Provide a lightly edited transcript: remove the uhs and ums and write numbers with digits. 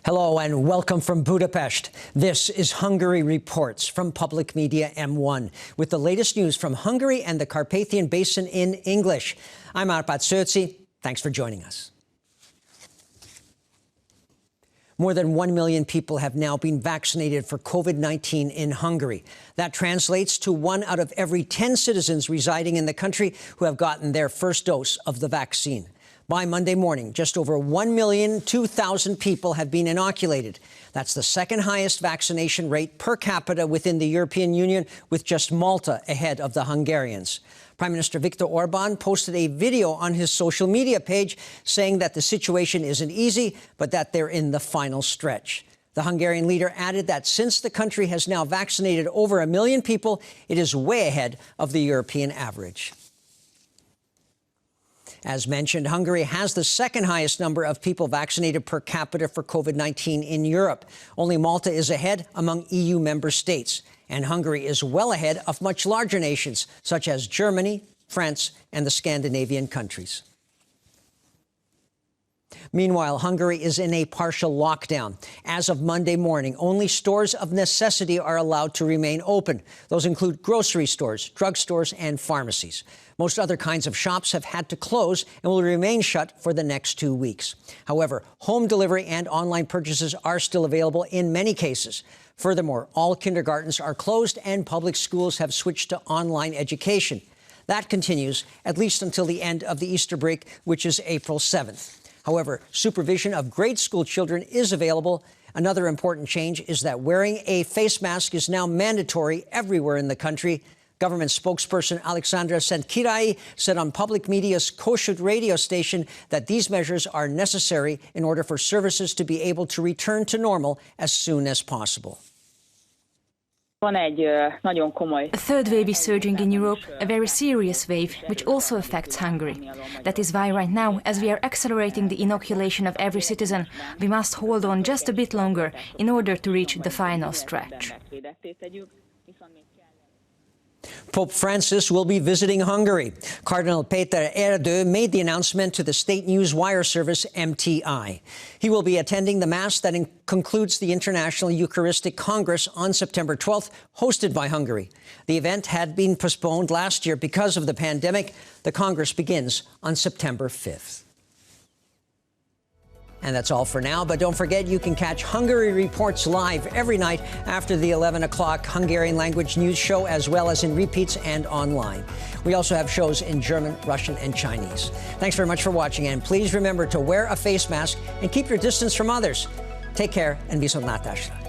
Hello and welcome from Budapest. This is Hungary Reports from Public Media M1 with the latest news from Hungary and the Carpathian Basin in English. I'm Arpad Szőci. Thanks for joining us. More than 1 million people have now been vaccinated for COVID-19 in Hungary. That translates to 1 out of every 10 citizens residing in the country who have gotten their first dose of the vaccine. By Monday morning, just over 1,002,000 people have been inoculated. That's the second highest vaccination rate per capita within the European Union, with just Malta ahead of the Hungarians. Prime Minister Viktor Orbán posted a video on his social media page saying that the situation isn't easy, but that they're in the final stretch. The Hungarian leader added that since the country has now vaccinated over 1 million people, it is way ahead of the European average. As mentioned, Hungary has the second highest number of people vaccinated per capita for COVID-19 in Europe. Only Malta is ahead among EU member states. And Hungary is well ahead of much larger nations, such as Germany, France, and the Scandinavian countries. Meanwhile, Hungary is in a partial lockdown. As of Monday morning, only stores of necessity are allowed to remain open. Those include grocery stores, drugstores, and pharmacies. Most other kinds of shops have had to close and will remain shut for the next 2 weeks. However, home delivery and online purchases are still available in many cases. Furthermore, all kindergartens are closed and public schools have switched to online education. That continues at least until the end of the Easter break, which is April 7th. However, supervision of grade school children is available. Another important change is that wearing a face mask is now mandatory everywhere in the country. Government spokesperson ALEXANDRA SZENTKIRÁLYI said on public media's Kossuth radio station that these measures are necessary in order for services to be able to return to normal as soon as possible. A third wave is surging in Europe, a very serious wave, which also affects Hungary. That is why right now, as we are accelerating the inoculation of every citizen, we must hold on just a bit longer in order to reach the final stretch. Pope Francis will be visiting Hungary. Cardinal Híradó made the announcement to the state news wire service MTI. He will be attending the Mass that concludes the International Eucharistic Congress on September 12th, hosted by Hungary. The event had been postponed last year because of the pandemic. The Congress begins on September 5th. And that's all for now, but don't forget you can catch Hungary Reports live every night after the 11 o'clock Hungarian language news show, as well as in repeats and online. We also have shows in German, Russian, and Chinese. Thanks very much for watching, and please remember to wear a face mask and keep your distance from others. Take care and viszontlátásra.